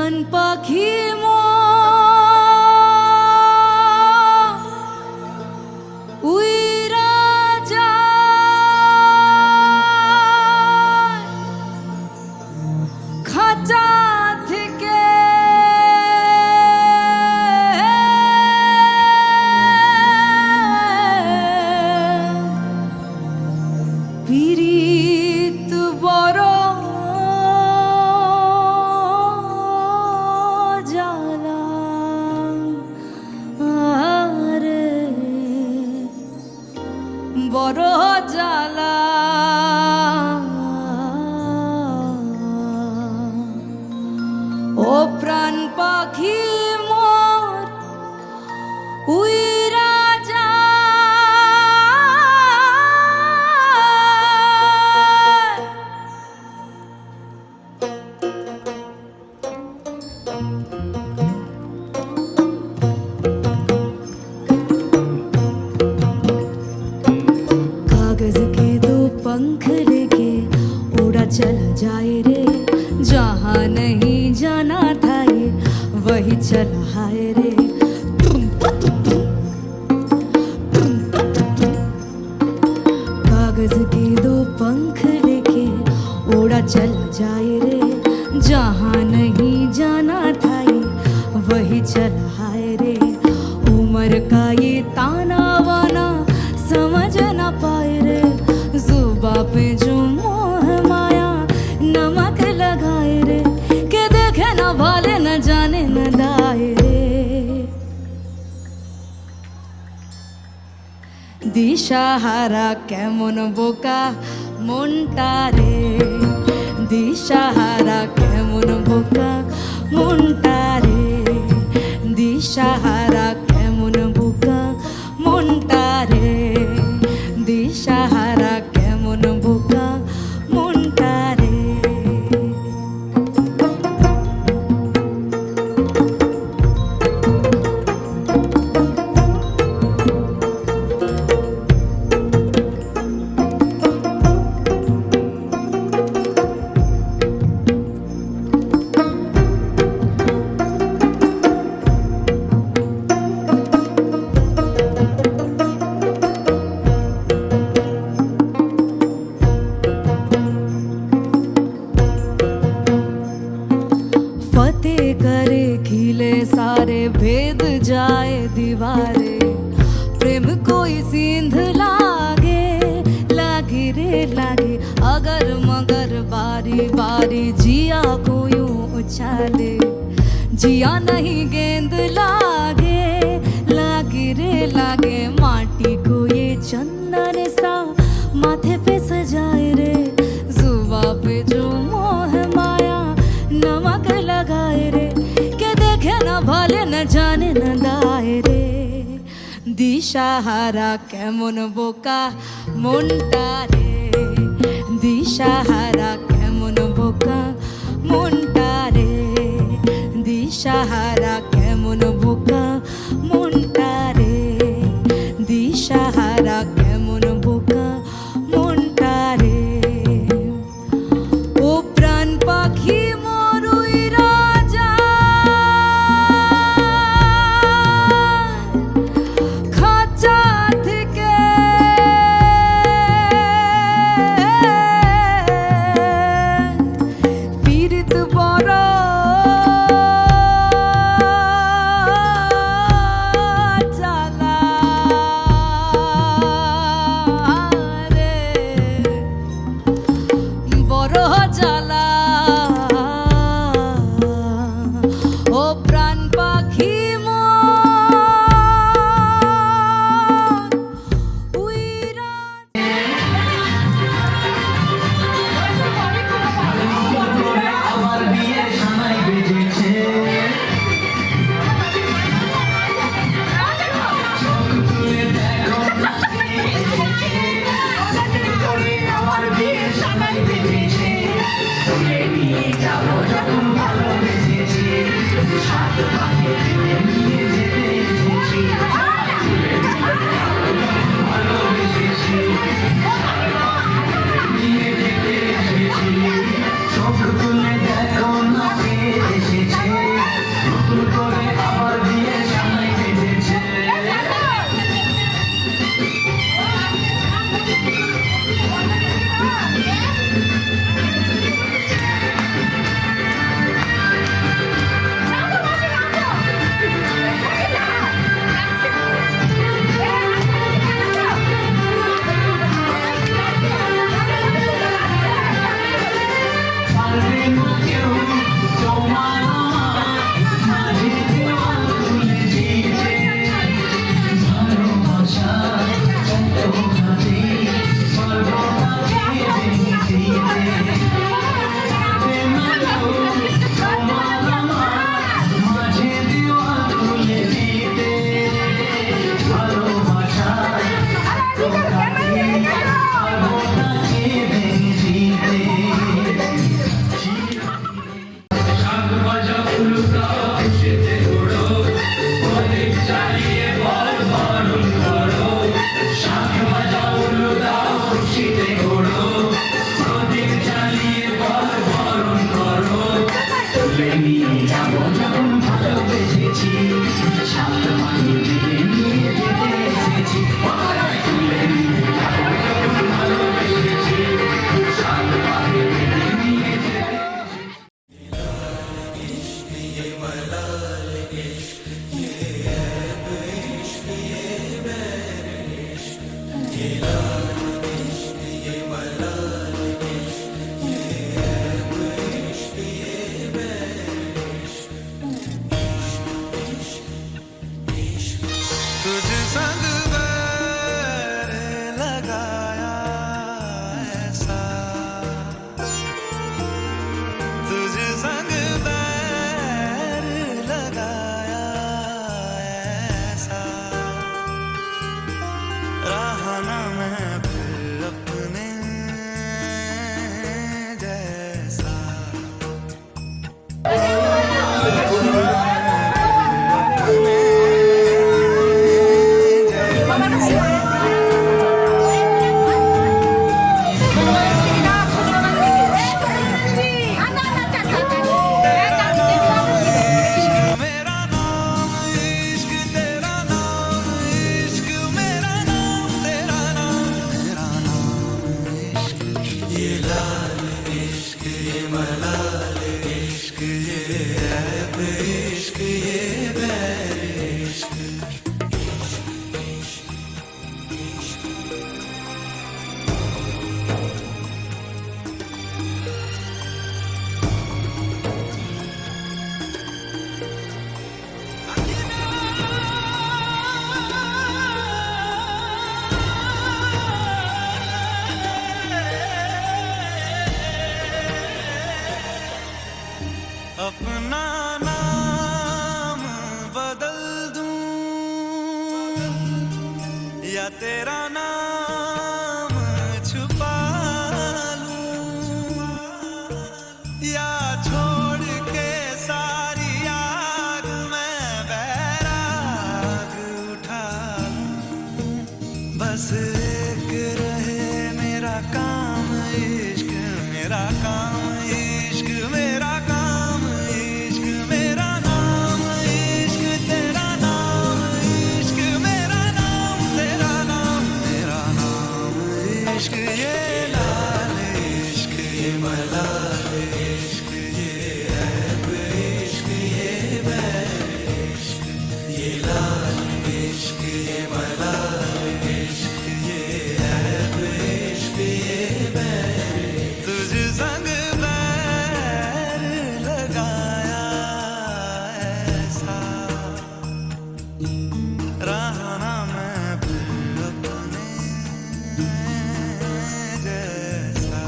প্রাণ পাখি উইরা যায় খাঁচা থেকে পীড়িত বড় জ্বালা আরে বড় জ্বালা ও প্রাণ পাখি মোর উইরা যায় कागज के दो पंख लेके उड़ा चला जाए रे जहाँ नहीं जाना था ये वही चला है रे कागज के दो पंख लेके उड़ा चला जाए रे जहाँ नहीं जाना था ये वही चला है रे उम्र का ये ताना वाना समझ न पाए रे जुबा पे जो मोह माया नमक लगाए रे के देखे न भाले न जाने न दाए रे দিশাহারা কেমন বোকা মনটা রে দিশাহারা কেমন বোকা মনটা রে দিশাহারা কেমন বোকা মনটা রে দিশাহারা কেমন বোকা মনটা রে फतेह करे खिले सारे भेद जाए दीवारे प्रेम कोई सिंध लागे लागे रे लागे अगर मगर बारी बारी जिया को यूं उछाले जिया नहीं गेंद लागे लागे रे लागे माटी को ये चंदन सा माथे पे सजाए रे जुबा पे जो मोह माया नमक लगाए रे के देखे न भाले न जाने न दाए रे দিশাহারা কেমন বোকা মনটা রে দিশাহারা কেমন বোকা মনটা রে দিশাহারা কেমন বোকা মনটা রে দিশাহারা কেমন বোকা মনটা রে ও প্রাণ পাখি মোর উইরা যায় খাঁচা থেকে পীড়িত বড় জ্বালা तेरा नाम छुपा लूं या छोड़ के सारी आग में बैराग उठा लूं बस एक रहे मेरा काम इश्क मेरा काम इश्क मेरा काम इश्क मेरा नाम इश्क तेरा नाम इश्क मेरा नाम तेरा नाम मेरा नाम इश्क ये लाल इश्क ये मलाल इश्क ये ऐब इश्क ये बैर इश्क ये लाल इश्क ये मलाल इश्क ये ऐब इश्क ये बैर तुझ संग बैर लगाया ऐसा रहा ना मैं फिर अपने जैसा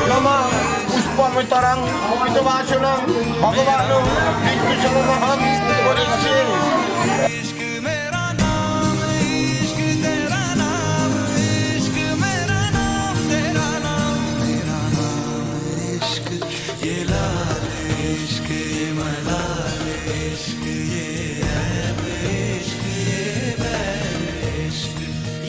Nama Puspa Mitarang itu Vasunam Bhagavanam Vishnusalamaham Kodishin इश्क मेरा नाम इश्क तेरा नाम इश्क मेरा नाम तेरा नाम मेरा नाम इश्क ये लाल इश्क ये मलाल इश्क ये ऐब इश्क ये बैर इश्क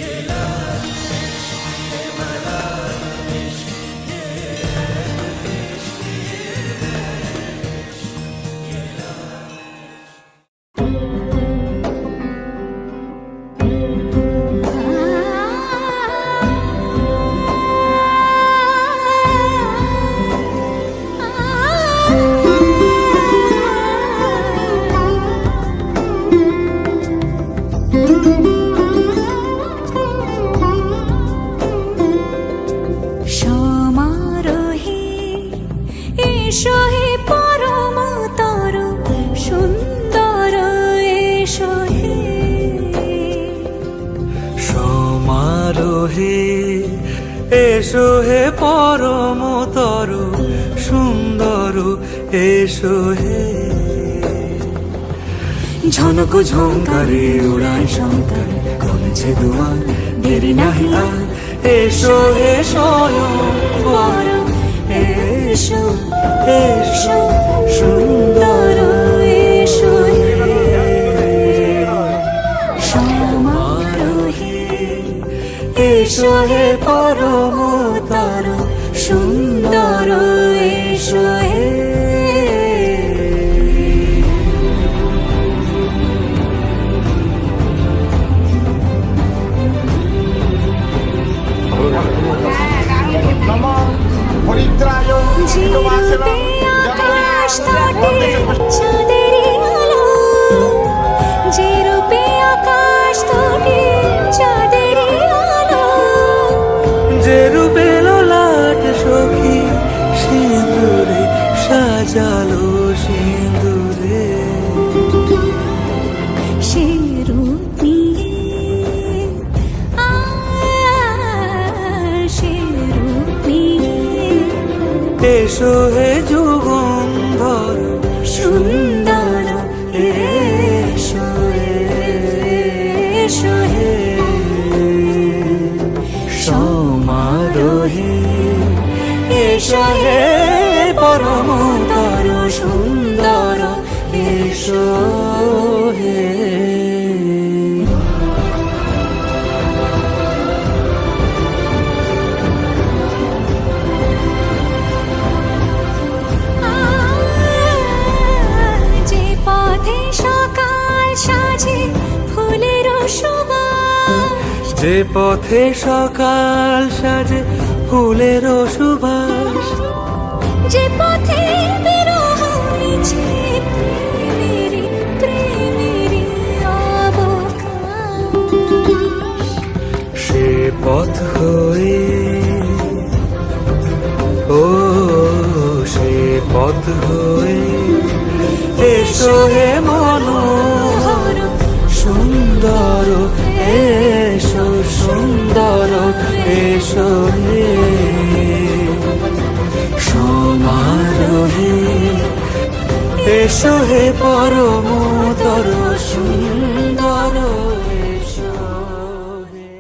ये लाल इश्क ये मलाल इश्क ये ऐब इश्क ये बैर इश्क ये लाल সমারোহে এসো হে পরম তর সুন্দর এসো হে সমারোহে এসো হে পরমতর সুন্দর এসো হে ঝনক ঝঙ্কারে উড়ায় শঙ্কর কমেছে দুয়ার দেরি নাহি আর এসো হে স্বয়ং বর এসো এসো সুন্দর এসো হে সমারোহে এসো হে পরমতর সুন্দর এসো হে Nama Paritrayam যে itu রূপে আকাশ তটে চাঁদেরই আলো যে রূপে আকাশ তটে চাঁদেরই আলো যে রূপে লোলাট সখী সিঁদুরে সাজালো সিঁদুরে সে রূপ নিয়ে সে রূপ নিয়ে এসো হে যুগন্ধর সুন্দর এসো এসো হে সমারোহে এসো হে পরমতর সুন্দর এসো হে যে পথে সকাল সাজে ফুলের সুবাস যে পথে সকাল সাজে ফুলের সুবাস যে পথে বিরহ মিছে প্রেমেরই প্রেমেরই অবকাশ সে পথ হয়ে ও সে পথ হয়ে এসো হে মনোহর সুন্দর এসো হে সমারোহে, এসো হে পরমতর সুন্দর এসো হে।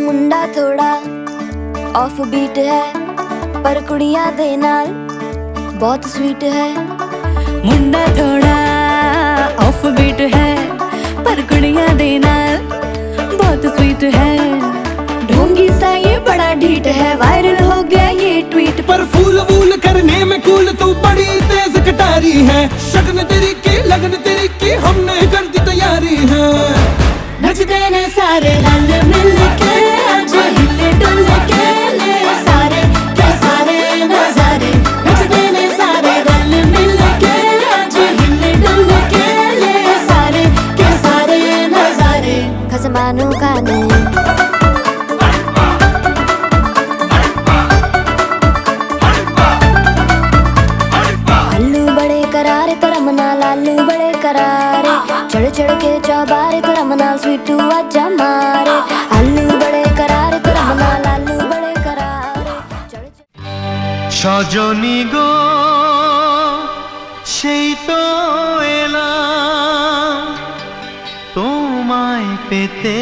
मुंडा थोड़ा ऑफ बीट है पर कुड़ियां दे नाल बहुत स्वीट है। मुंडा थोड़ा ऑफ बीट है पर कुड़ियां दे नाल बहुत स्वीट है। ढोंगी सा ये बड़ा ढीठ है, वायरल हो गया ये ट्वीट पर फूल वूल करने में कूल तू बड़ी तेज कटारी है। शगन तेरी की लगन तेरी की हमने कर दी तैयारी है। नचते ने सारे रल मिल के आज हिले डुल के ले সজনী গো সেই তো এলাম তোমায় পেতে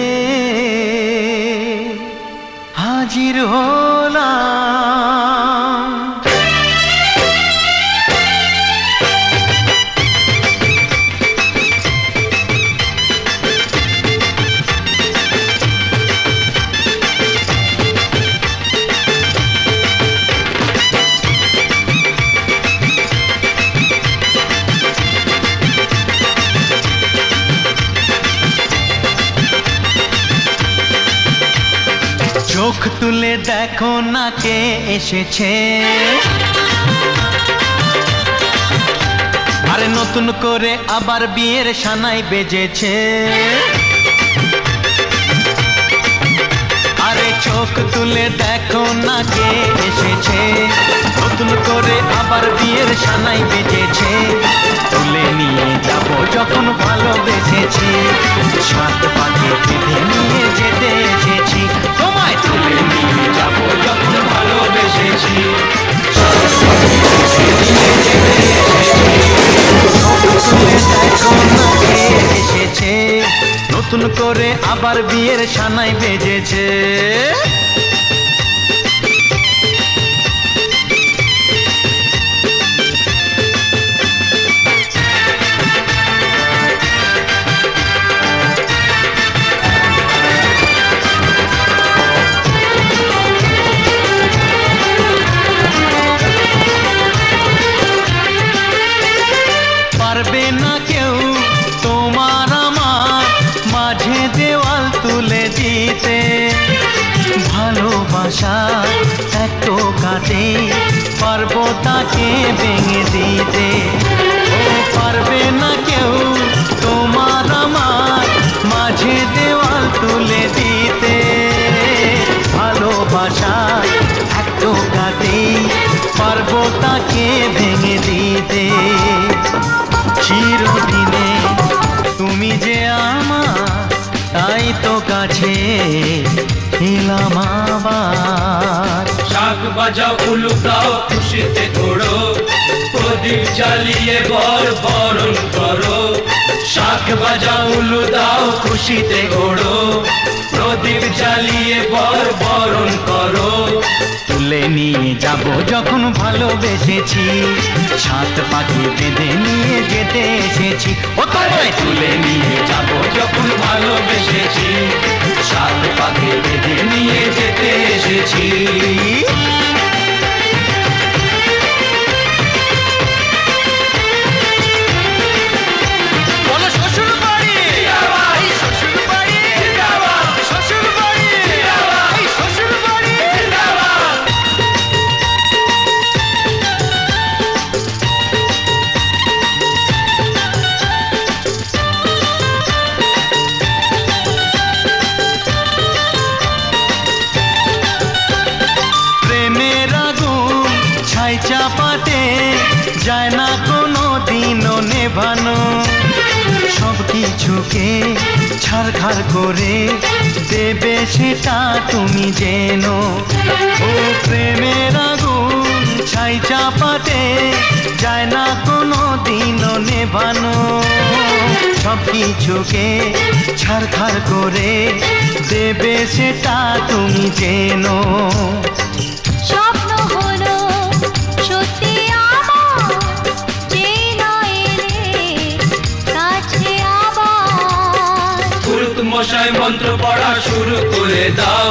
হাজির হলাম। চোখ তুলে দেখো না কে এসেছে, আরে নতুন করে আবার বিয়ের সানাই বেজেছে। আরে চোখ তুলে দেখো না কে এসেছে, নতুন করে আবার বিয়ের সানাই বেজেছে। তুলে নিয়ে যাব যখন ভালোবেসেছি, সাত পাকে বেঁধে নিয়ে যেতে এসেছি। তোমায় তুলে নিয়ে যাব যখন ভালোবেসেছি, এসেছে নতুন করে আবার বিয়ের সানাই বেজেছে। পারবে না কেউ তোমার আমার মাঝে দেওয়াল তুলে দিতে, ভালোবাসা এত কাটে পারবো তাকে ভেঙে দিতে। ও পারবে না কেউ তোমার আমার মাঝে দেওয়াল তুলে দিতে, ভালোবাসা এত কাটে পারবো তাকে ভেঙে দিতে। চিরদিনে তুমি যে আমার, তাই তো কাছে এলাম আবার। শাক বাজাও উলু দাও খুশিতে ঘোড়ো, প্রদীপ জ্বালিয়ে বরণ করো। শাক বাজাও উলু দাও খুশিতে ঘোড়ো, প্রদীপ জ্বালিয়ে বরণ করো। তুলে নিয়ে যাব যখন ভালোবেসেছি, সাত পাকে বেঁধে নিয়ে যেতে এসেছি। ও তোমায় তুলে নিয়ে যাব যখন ভালোবেসেছি, সাত পাকে বেঁধে নিয়ে যেতে এসেছি। বলো শ্বশুর বাড়ি, এই শ্বশুর বাড়ি, শ্বশুর বাড়ি, এই শ্বশুর বাড়ি। প্রেমের আগুন ছাই চাপাতে যায় না কোনো দিনও নেভানো, সব কিছুকে ছারখার করে দেবে সেটা তুমি জেনো। ও প্রেমের আগুন ছাই চাপাতে যায় না কোনো দিনও নেভানো, সব কিছুকে ছারখার করে দেবে সেটা তুমি জেনো। স্বপ্ন হলো সত্যি আমার, যেই নয় এলে কাছে আবার। পুরুত মশাই মন্ত্র পড়া শুরু করে দাও,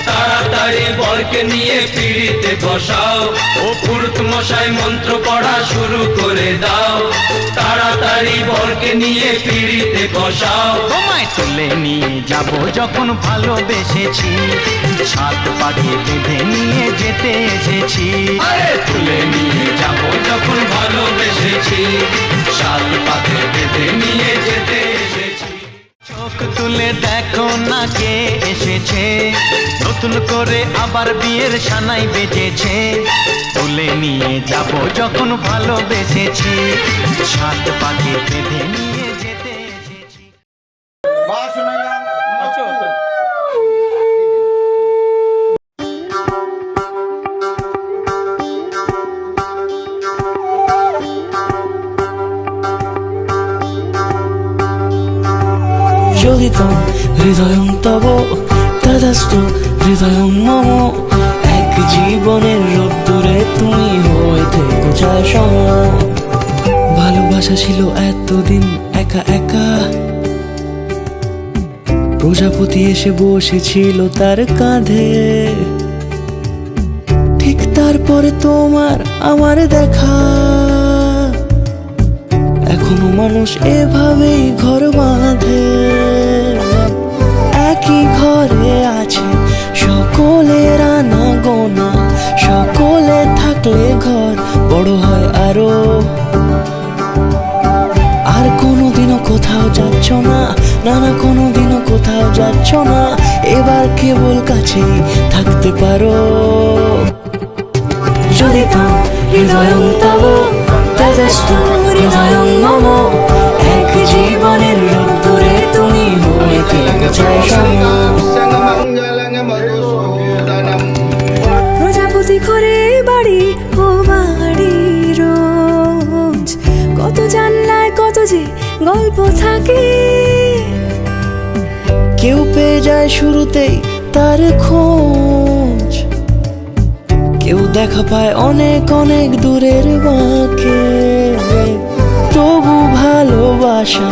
তাড়াতাড়ি বরকে নিয়ে পিড়িতে বসাও। ও পুরুত মশাই মন্ত্র পড়া শুরু করে দাও, তাড়াতাড়ি বরকে নিয়ে পিড়িতে বসাও। তোমায় তুলে নিয়ে যাব যখন ভালোবেসেছি, সাত পাকে বেঁধে নিয়ে যেতে এসেছি। আরে তুলে নিয়ে যাব যখন ভালোবেসেছি, সাত পাকে বেঁধে নিয়ে যেতে এসেছি। চোখ তুলে দেখো না কে এসেছে, নতুন করে আবার বিয়ের সানাই বেজেছে। তুলে নিয়ে যাব যখন ভালোবেসেছি, সাত পাকে বেঁধে নিয়ে যেতে এসেছি। বাস মেলা হৃদয়ং তব তদাস্তু হৃদয়ং মম। এক জীবনের রোদ্দুরে তুমি হয়ে থেকো ছায়া সম। ভালোবাসা ছিল এতদিন একা একা, প্রজাপতি এসে বসেছিল তার কাঁধে। ঠিক তারপরে তোমার আমার দেখা, এখনো মানুষ এভাবেই ঘর বাঁধে। একই ঘরে আছে সকলের আনা গোনা, সকলে থাকলে ঘর বড় হয় আরো। আর কোনোদিনও কোথাও যাচ্ছ না, না না কোনোদিনও কোথাও যাচ্ছ না, এবার কেবল কাছেই থাকতে পারো। যদি তো হৃদয়ং তব তদাস্তু হৃদয়ং মম। এক জীবনের রোদ্দুরে তুমি হয়ে থেকো ছায়া সম। প্রজাপতি ঘরে বাড়ি ও বাড়ি রোজ, কত জানলায় কত যে গল্প থাকে। কেউ পেয়ে যায় শুরুতেই তার খোঁজ, কেউ দেখা পায় অনেক অনেক দূরের বাঁকে। তবু ভালোবাসা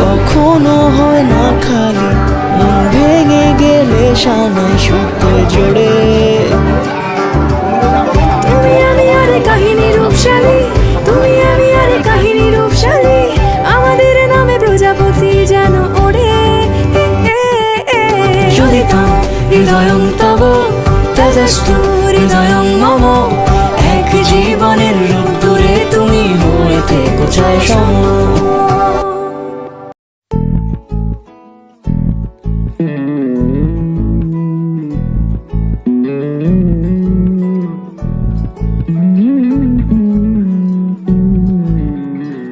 কখনো হয় না খালি, মন ভেঙে গেলে সানাই সুতো জোড়ে। তুমি আমি আরে কাহিনী রূপশালী, তুমি আমি আরে কাহিনী রূপশালী, আমাদের নামে প্রজাপতি যেন ওড়ে। যদি তো হৃদয়ং তব তদাস্তু হৃদয়ং মম। এক জীবনের রোদ্দুরে তুমি হয়ে থেকো ছায়া সম।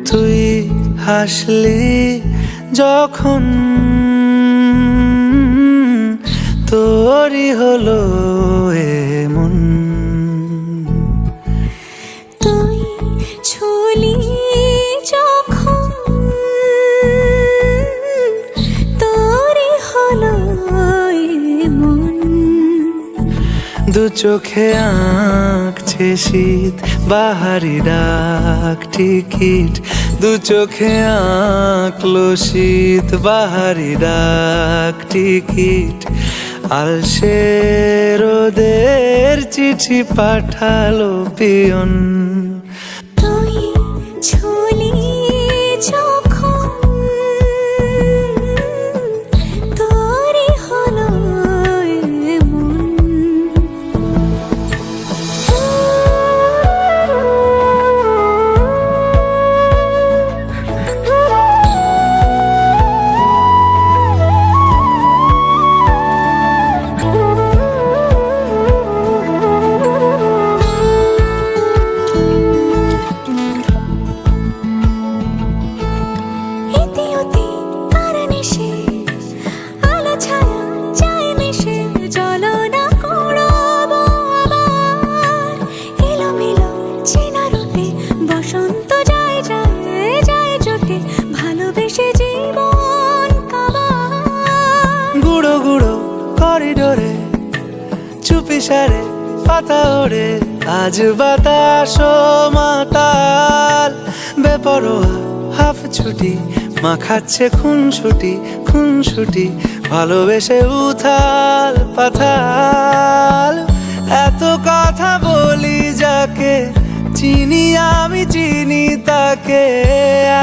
তুই হাসলি যখন তোরই হলো এমন। তুই ছুলি যখন তোরই হলো মন। দু চোখে আঁকছে শীত বাহারি ডাক টিকিট, দু চোখে আঁকলো শীত বাহারি ডাক টিকিট। আলসে রোদের চিঠি পাঠালো পিয়ন। তুই ছুলি যখন তোরই হলো মন। করিডোরে চুপিসারে পাতা ওড়ে, আজ বাতাস মাতাল বেপরোয়া হাফ ছুটি, মাখাচ্ছে খুনসুটি খুনসুটি, ভালোবেসে উথাল পাথাল। এত কথা বলি যাকে চিনি আমি চিনি তাকে,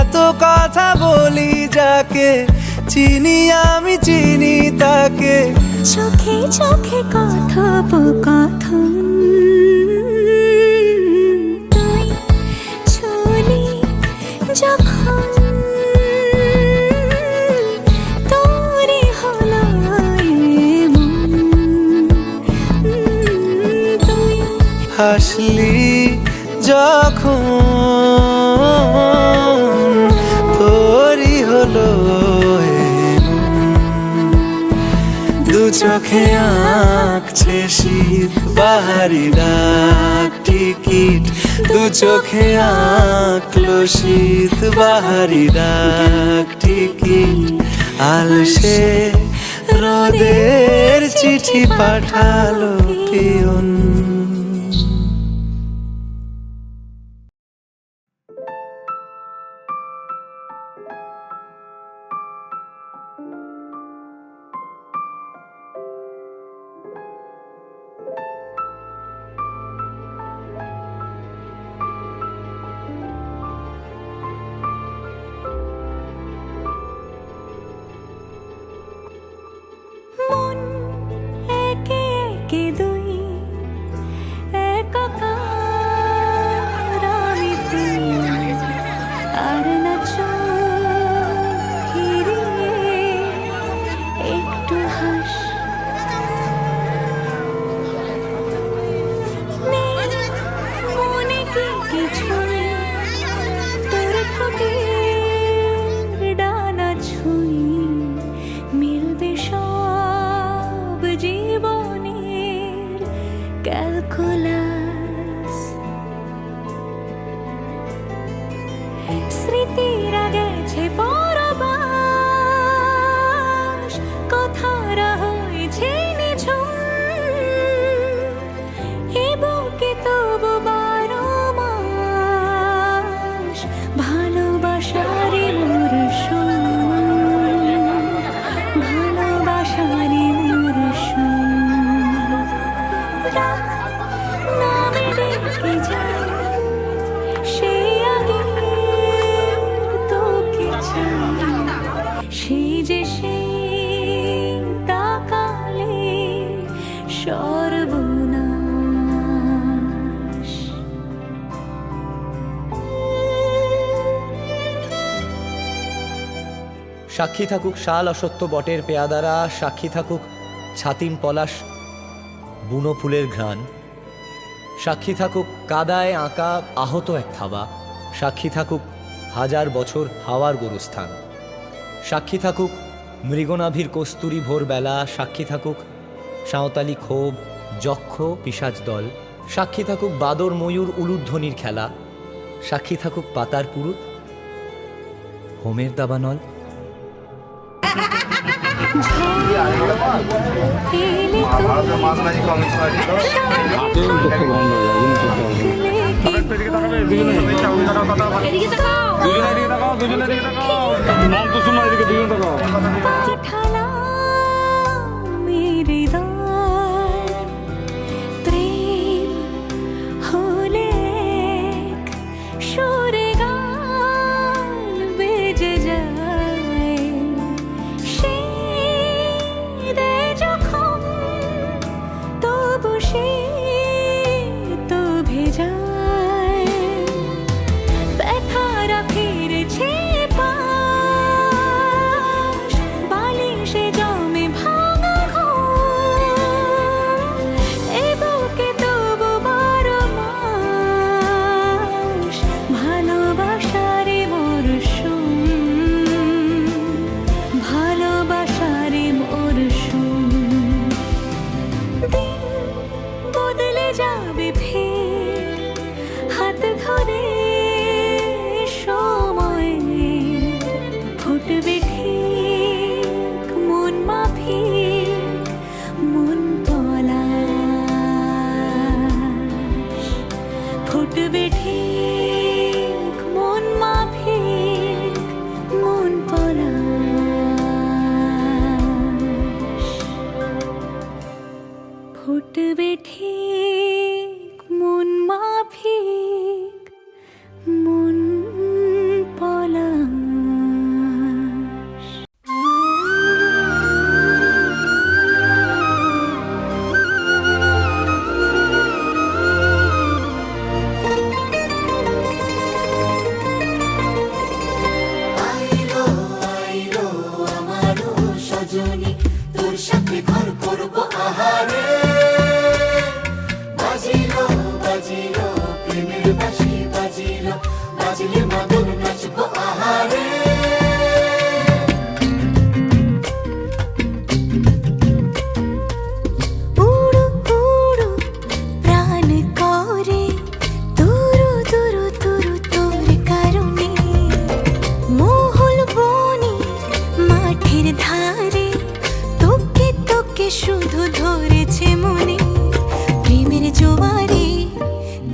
এত কথা বলি যাকে চিনি আমি চিনি তাকে। চোখে চোখে কথোপকথন, তুই ছুলি যখন তোরই হলো মন। তুই হাসলি যখন তোরই হলো দু চোখে আঁকছে শীত বাহারি ডাক টিকিট, দু চোখে আঁকলো শীত বাহারি ডাক টিকিট। আলসে রোদের চিঠি পাঠালো পিয়ন। মন একে একে দুই একাকার আমি তুই আর না চোখ ফিরিয়ে একটু হাস নেই মনে কি কিছুই তোর ঠোঁটের ডানা ছুঁই মিলবে সব জীবনের ক্যালকুলাস স্মৃতিরা গেছে পরবাস কথারা হয়েছে নিঝুম এ বুকে তবু 12 মাস ভালোবাসারে মরশুম ভালোবাসারে মরশুম ডাক নামে ডেকে যায় সে আগে তোকে চাই সে যে সেই তাকালে সর্বনাশ সাক্ষী থাকুক শাল অসত্য বটের পেয়াদারা, সাক্ষী থাকুক ছাতিম পলাশ বুনো ফুলের ঘ্রাণ, সাক্ষী থাকুক কাদায় আঁকা আহত এক থাবা, সাক্ষী থাকুক হাজার বছর হাওয়ার গোরস্থান, সাক্ষী থাকুক মৃগনাভির কস্তুরী ভোরবেলা, সাক্ষী থাকুক সাঁওতালি ক্ষোভ যক্ষ পিশাচ দল, সাক্ষী থাকুক বাদর ময়ূর উলুধ্বনির খেলা, সাক্ষী থাকুক পাতার পুরুত হোমের দাবানল। ভারতের মাঝমাঝি কমিশনারি প্রেম হলে সুরে গান বেজে যায় সে দে যখন তবু সে তো ভেজায় ব্যথারা ফিরেছে পাশ বালিশে জমে ভাঙা ঘুম এ বুকে তবু 12 মাস ভালোবাসারে মরশুম ভালোবাসারে মরশুম দিন বদলে যাবে ফের হাত ধরে সময় ফুটবে ঠিক মন মাফিক মন পলাশ ফুটবে ঠিক মন মাফিক মন পলাশ ফুটবে ঠিক মন মাফিক মন পলাশ। শুধু ধরেছে মনে প্রেমের জোয়ারে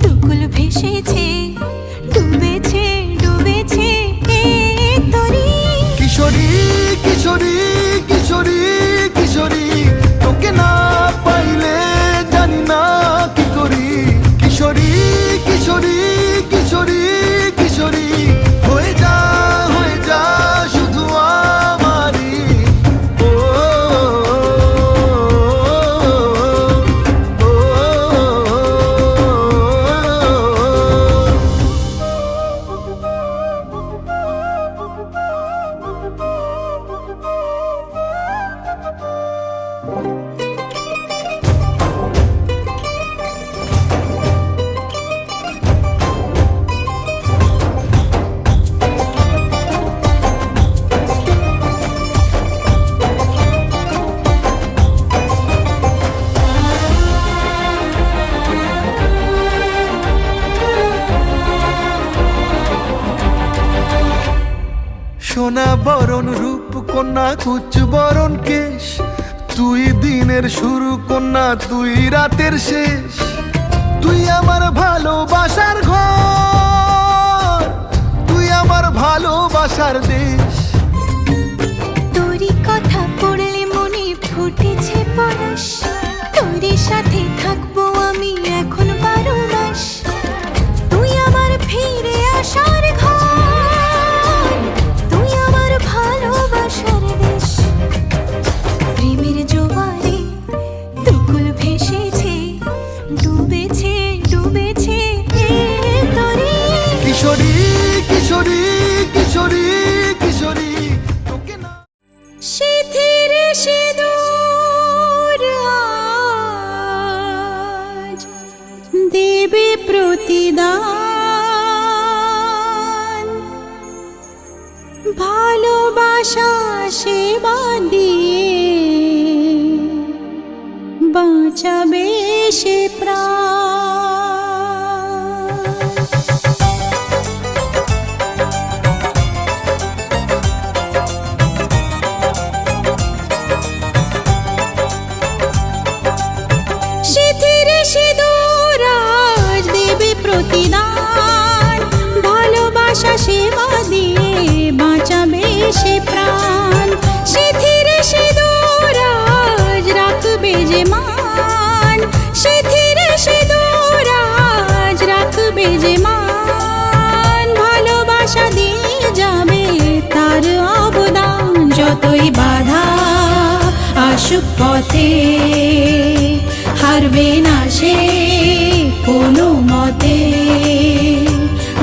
দুকুল ভেসেছে ডুবেছে ডুবেছে এই তরি কিশোরী কিশোরী কিশোরী কিশোরী তোকে না পাইলে জানি না কি করি কিশোরী কিশোরী কিশোরী কিশোরী হয়ে যা শুধু আমারি ও, ও, ও, ও, সোনা বরণ রূপ কন্যা কুচ বরণ কেশ তুই দিনের শুরু কন্যা তুই রাতের শেষ তুই আমার ভালোবাসার ঘর তুই আমার ভালোবাসার দেশ তোরই কথা পড়লে মনে ফুটেছে পরশ তোরই সাথে থাকবো আমি এখন 12 মাস তুই আমার ফিরে আসার ঘর তুই আমার ভালোবাসার দেশ প্রেমের জোয়ারে দুকুল ভেসেছে ডুবেছে ডুবেছে এই তরি কিশোরী কিশোরী কিশোরী কিশোরী তোকে না সিঁথির সিঁদুর আজ দেবে প্রতিদান ভালোবাসা সেবা দিয়ে বাঁচাবে সে প্রাণ সিঁথির সিঁদুর আজ দেবে প্রতিদান ভালোবাসা সেবা দিয়ে বাঁচাবে সে প্রাণ সিঁথির সিঁদুর আজ রাখবে যে মান সিঁথির সিঁদুর আজ রাখবে যে মান ভালোবাসা দিয়ে যাবে তার অবদান যতই বাধা আসুক পথে হারবে না সে কোনো মতে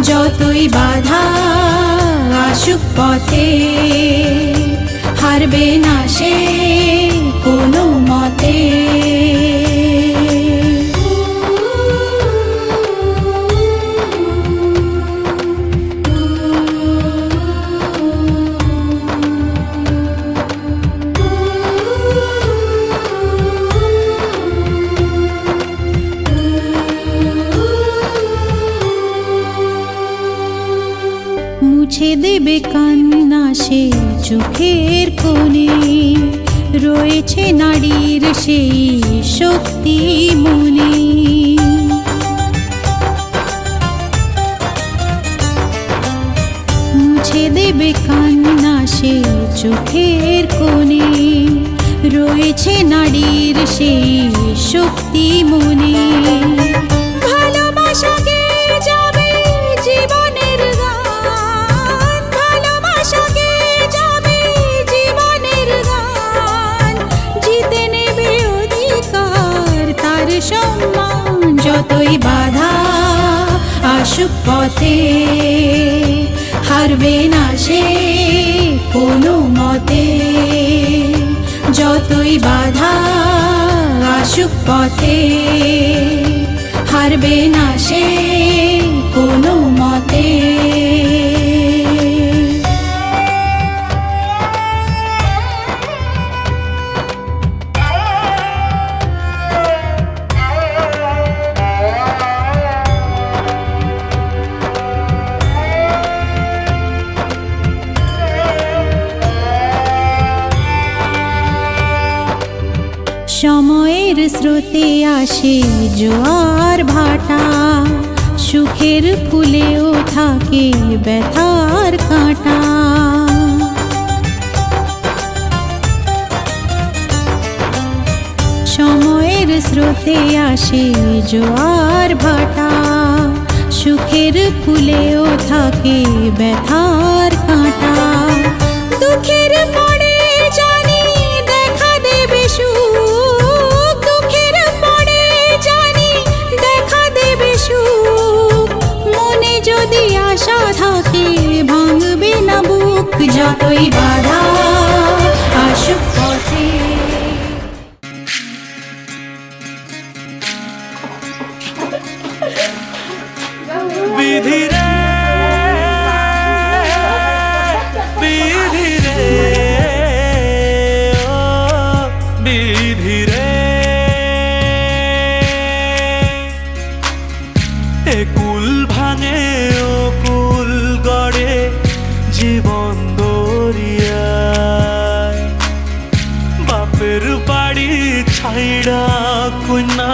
যতই বাধা আসুক পথে হারবে না সে কোনো মতে মুছে দেবে কান্না সে চোখের কোণে রয়েছে নারীর সেই শক্তি মনে মুছে দেবে কান্না সে চোখের কোণে রয়েছে নারীর সেই শক্তি মনে ভালোবাসাকে যাবে জীবনের গান ভালোবাসাকে যাবে জীবনের গান জিতে নেবে অধিকার তার সম্মান যতই বাধা আসুক পথে হারবে না সে কোনো মতে যতই বাধা আসুক পথে হারবে না সে কোনো মতে সময়ের স্রোতে আসে জোয়ার ভাটা, সুখের ফুলেও থাকে ব্যথার কাঁটা। সময়ের স্রোতে আসে জোয়ার ভাটা, সুখের ফুলেও থাকে ব্যথার কাঁটা। দুঃখের পরে জানি দেখা দেবে সুখ, দুঃখের পরে জানি দেখা দেবে সুখ। মনে যদি আশা থাকে ভাঙবে না বুক, যতই বাধা আসুক পথে। বিধি রে, বিধি রে, ও বিধি রে, এ কুল ভাঙে ও কুল গড়ে জীবন দরিয়ায়। বাপের বাড়ি ছাইড়া কন্যা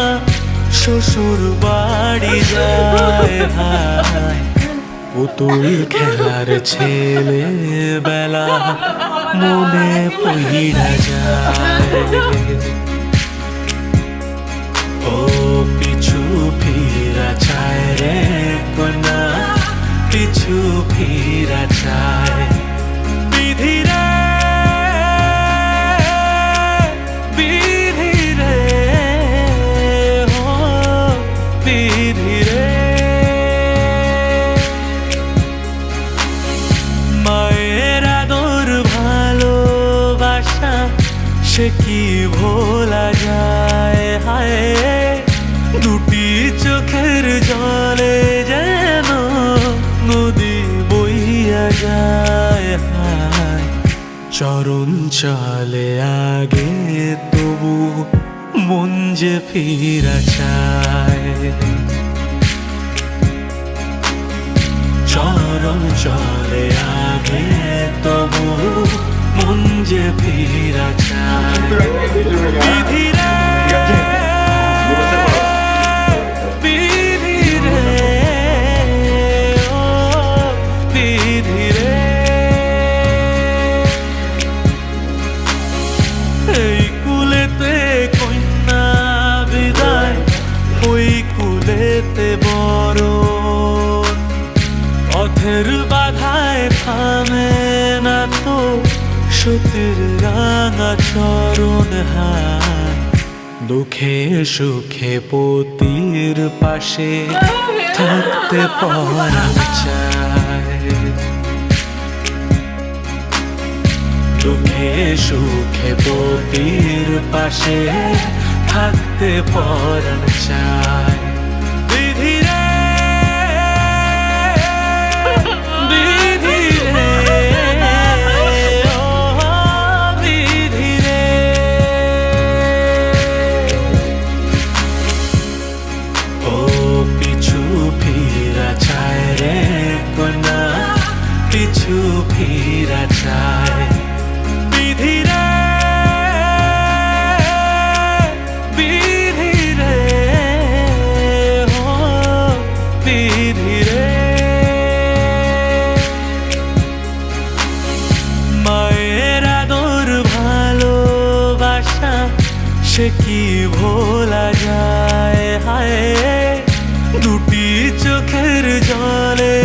শ্বশুর বাড়ি যায়, হায় পুতুল খেলার ছেলে বেলা মনে পইড়া যায়। ও পিছু ফিরা চায় রে কন্যা, পিছু ফিরা চায়। বিধি রে, বিধি রে, ও বিধি রে। মায়ের আদর ভালোবাসা সে কি ভোলা যায়, হায় দুটি চোখের জলে যেন নদী বইয়া যায়, হায় চরণ চলে আগে তবু মন যে ফিরা চায়। চরণ চলে আগে তবু মন যে ফিরা চায়। বিধি রে, বিধি রে, ও বিধি রে, এই কুলেতে কন্যা বিদায়, ওই কুলেতে বরণ। পথের বাধায় থামে না তো সতীর রাঙা চরণ, হায় দুঃখে সুখে পতির পাশে থাকতে পরাণ চায়। দুঃখে সুখে পতির পাশে থাকতে পরাণ চায়। বিধি রে, বিধি রে, ও বিধি রে। ও পিছু ফিরা চায় রে কন্যা, পিছু ফিরা চায়। বিধি রে, বিধি রে, ও বিধি রে। মায়ের আদর ভালোবাসা সে কি ভোলা যায়, হায় দুটি চোখের জলে